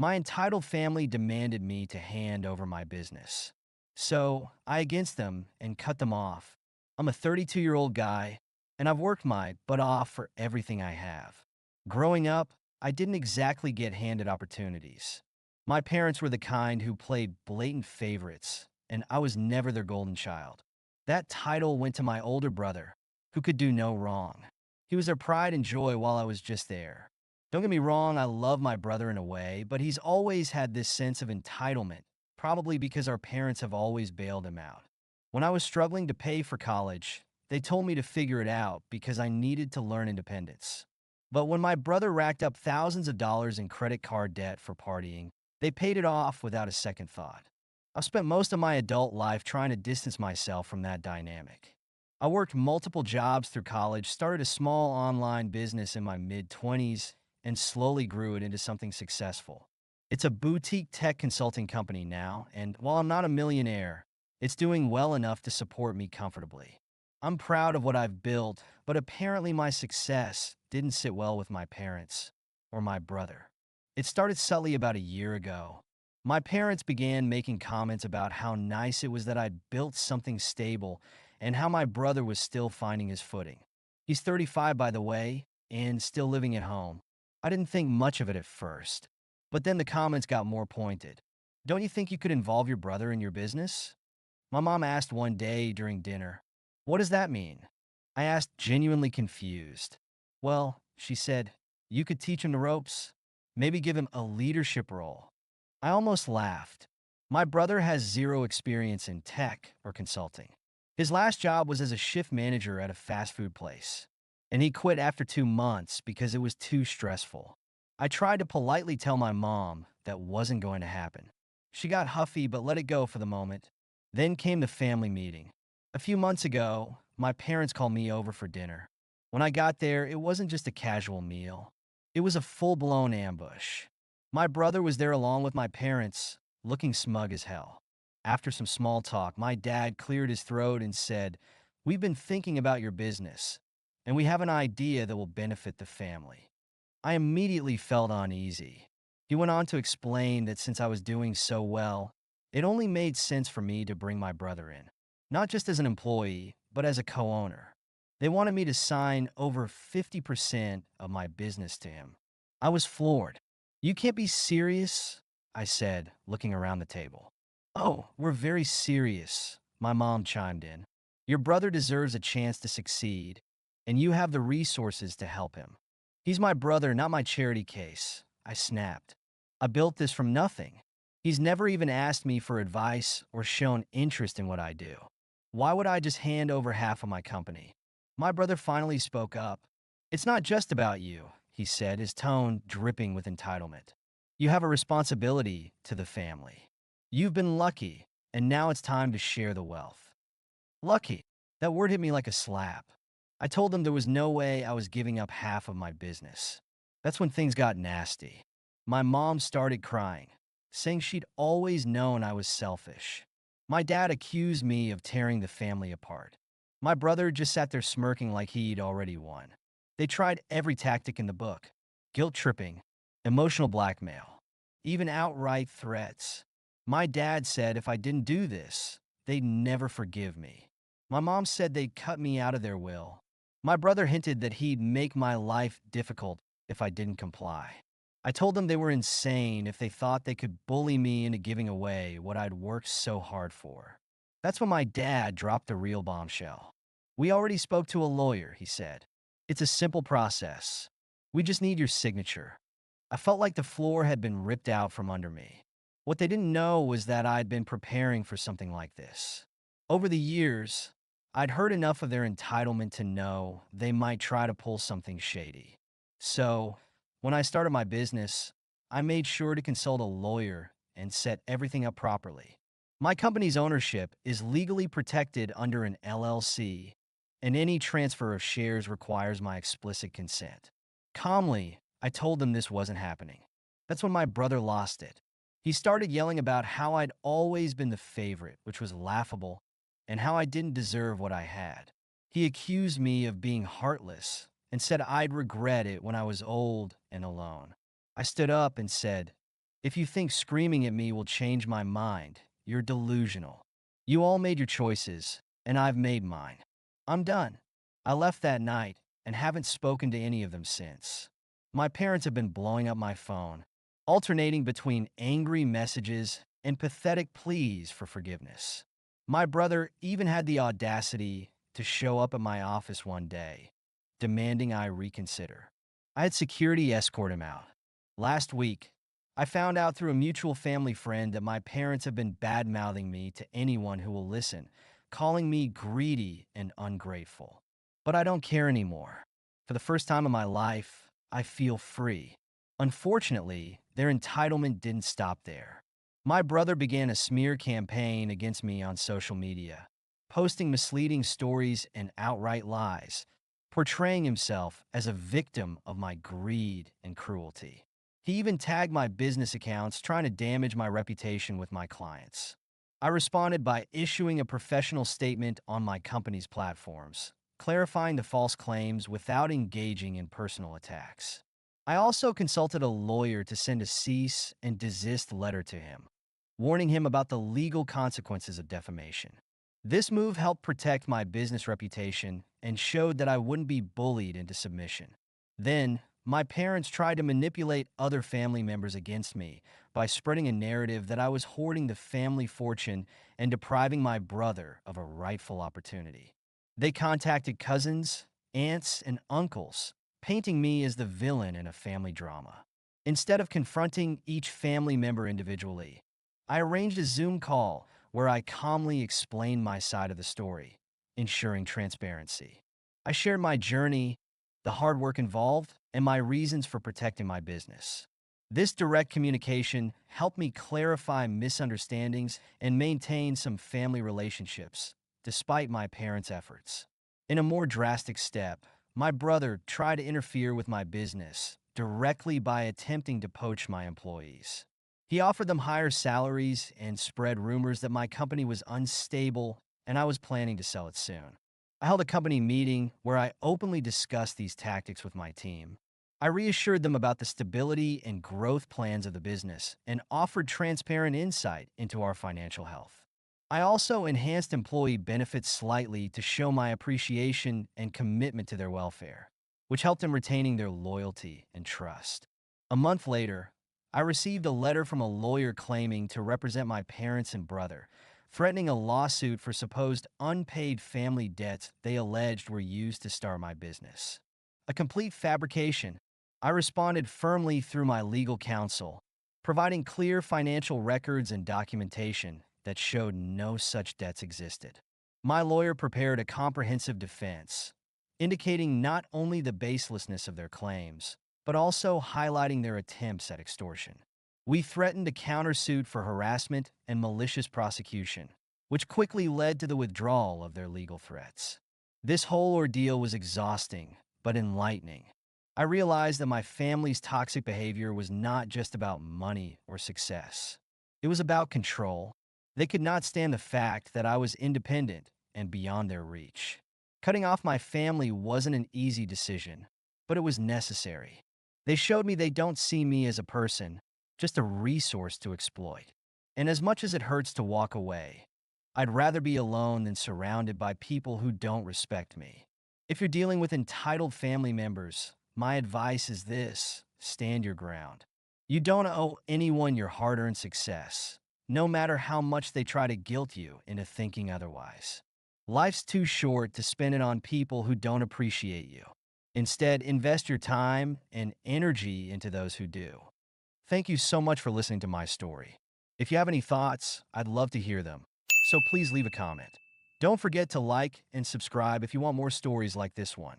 My entitled family demanded me to hand over my business. So I against them and cut them off. I'm a 32-year-old guy, and I've worked my butt off for everything I have. Growing up, I didn't exactly get handed opportunities. My parents were the kind who played blatant favorites, and I was never their golden child. That title went to my older brother, who could do no wrong. He was their pride and joy while I was just there. Don't get me wrong, I love my brother in a way, but he's always had this sense of entitlement, probably because our parents have always bailed him out. When I was struggling to pay for college, they told me to figure it out because I needed to learn independence. But when my brother racked up thousands of dollars in credit card debt for partying, they paid it off without a second thought. I've spent most of my adult life trying to distance myself from that dynamic. I worked multiple jobs through college, started a small online business in my mid-20s, and slowly grew it into something successful. It's a boutique tech consulting company now, and while I'm not a millionaire, it's doing well enough to support me comfortably. I'm proud of what I've built, but apparently my success didn't sit well with my parents or my brother. It started subtly about a year ago. My parents began making comments about how nice it was that I'd built something stable and how my brother was still finding his footing. He's 35, by the way, and still living at home. I didn't think much of it at first, but then the comments got more pointed. Don't you think you could involve your brother in your business? My mom asked one day during dinner. What does that mean? I asked, genuinely confused. Well, she said, you could teach him the ropes, maybe give him a leadership role. I almost laughed. My brother has zero experience in tech or consulting. His last job was as a shift manager at a fast food place, and he quit after 2 months because it was too stressful. I tried to politely tell my mom that wasn't going to happen. She got huffy but let it go for the moment. Then came the family meeting. A few months ago, my parents called me over for dinner. When I got there, it wasn't just a casual meal. It was a full-blown ambush. My brother was there along with my parents, looking smug as hell. After some small talk, my dad cleared his throat and said, "We've been thinking about your business, and we have an idea that will benefit the family." I immediately felt uneasy. He went on to explain that since I was doing so well, it only made sense for me to bring my brother in, not just as an employee, but as a co-owner. They wanted me to sign over 50% of my business to him. I was floored. "You can't be serious," I said, looking around the table. "Oh, we're very serious," my mom chimed in. "Your brother deserves a chance to succeed, and you have the resources to help him." "He's my brother, not my charity case," I snapped. "I built this from nothing. He's never even asked me for advice or shown interest in what I do. Why would I just hand over half of my company?" My brother finally spoke up. "It's not just about you," he said, his tone dripping with entitlement. "You have a responsibility to the family. You've been lucky, and now it's time to share the wealth." Lucky. That word hit me like a slap. I told them there was no way I was giving up half of my business. That's when things got nasty. My mom started crying, saying she'd always known I was selfish. My dad accused me of tearing the family apart. My brother just sat there smirking like he'd already won. They tried every tactic in the book: guilt tripping, emotional blackmail, even outright threats. My dad said if I didn't do this, they'd never forgive me. My mom said they'd cut me out of their will. My brother hinted that he'd make my life difficult if I didn't comply. I told them they were insane if they thought they could bully me into giving away what I'd worked so hard for. That's when my dad dropped the real bombshell. "We already spoke to a lawyer," he said. "It's a simple process. We just need your signature." I felt like the floor had been ripped out from under me. What they didn't know was that I'd been preparing for something like this. Over the years, I'd heard enough of their entitlement to know they might try to pull something shady. So, when I started my business, I made sure to consult a lawyer and set everything up properly. My company's ownership is legally protected under an LLC, and any transfer of shares requires my explicit consent. Calmly, I told them this wasn't happening. That's when my brother lost it. He started yelling about how I'd always been the favorite, which was laughable, and how I didn't deserve what I had. He accused me of being heartless and said I'd regret it when I was old and alone. I stood up and said, If you think screaming at me will change my mind, you're delusional. You all made your choices, and I've made mine. I'm done. I left that night and haven't spoken to any of them since. My parents have been blowing up my phone, alternating between angry messages and pathetic pleas for forgiveness. My brother even had the audacity to show up at my office one day, demanding I reconsider. I had security escort him out. Last week, I found out through a mutual family friend that my parents have been bad-mouthing me to anyone who will listen, calling me greedy and ungrateful. But I don't care anymore. For the first time in my life, I feel free. Unfortunately, their entitlement didn't stop there. My brother began a smear campaign against me on social media, posting misleading stories and outright lies, portraying himself as a victim of my greed and cruelty. He even tagged my business accounts, trying to damage my reputation with my clients. I responded by issuing a professional statement on my company's platforms, clarifying the false claims without engaging in personal attacks. I also consulted a lawyer to send a cease and desist letter to him, warning him about the legal consequences of defamation. This move helped protect my business reputation and showed that I wouldn't be bullied into submission. Then, my parents tried to manipulate other family members against me by spreading a narrative that I was hoarding the family fortune and depriving my brother of a rightful opportunity. They contacted cousins, aunts, and uncles, painting me as the villain in a family drama. Instead of confronting each family member individually, I arranged a Zoom call where I calmly explained my side of the story, ensuring transparency. I shared my journey, the hard work involved, and my reasons for protecting my business. This direct communication helped me clarify misunderstandings and maintain some family relationships, despite my parents' efforts. In a more drastic step, my brother tried to interfere with my business directly by attempting to poach my employees. He offered them higher salaries and spread rumors that my company was unstable and I was planning to sell it soon. I held a company meeting where I openly discussed these tactics with my team. I reassured them about the stability and growth plans of the business and offered transparent insight into our financial health. I also enhanced employee benefits slightly to show my appreciation and commitment to their welfare, which helped in retaining their loyalty and trust. A month later, I received a letter from a lawyer claiming to represent my parents and brother, threatening a lawsuit for supposed unpaid family debts they alleged were used to start my business. A complete fabrication. I responded firmly through my legal counsel, providing clear financial records and documentation that showed no such debts existed. My lawyer prepared a comprehensive defense, indicating not only the baselessness of their claims, but also highlighting their attempts at extortion. We threatened a countersuit for harassment and malicious prosecution, which quickly led to the withdrawal of their legal threats. This whole ordeal was exhausting, but enlightening. I realized that my family's toxic behavior was not just about money or success. It was about control. They could not stand the fact that I was independent and beyond their reach. Cutting off my family wasn't an easy decision, but it was necessary. They showed me they don't see me as a person, just a resource to exploit. And as much as it hurts to walk away, I'd rather be alone than surrounded by people who don't respect me. If you're dealing with entitled family members, my advice is this: stand your ground. You don't owe anyone your hard-earned success, no matter how much they try to guilt you into thinking otherwise. Life's too short to spend it on people who don't appreciate you. Instead, invest your time and energy into those who do. Thank you so much for listening to my story. If you have any thoughts, I'd love to hear them, so please leave a comment. Don't forget to like and subscribe if you want more stories like this one.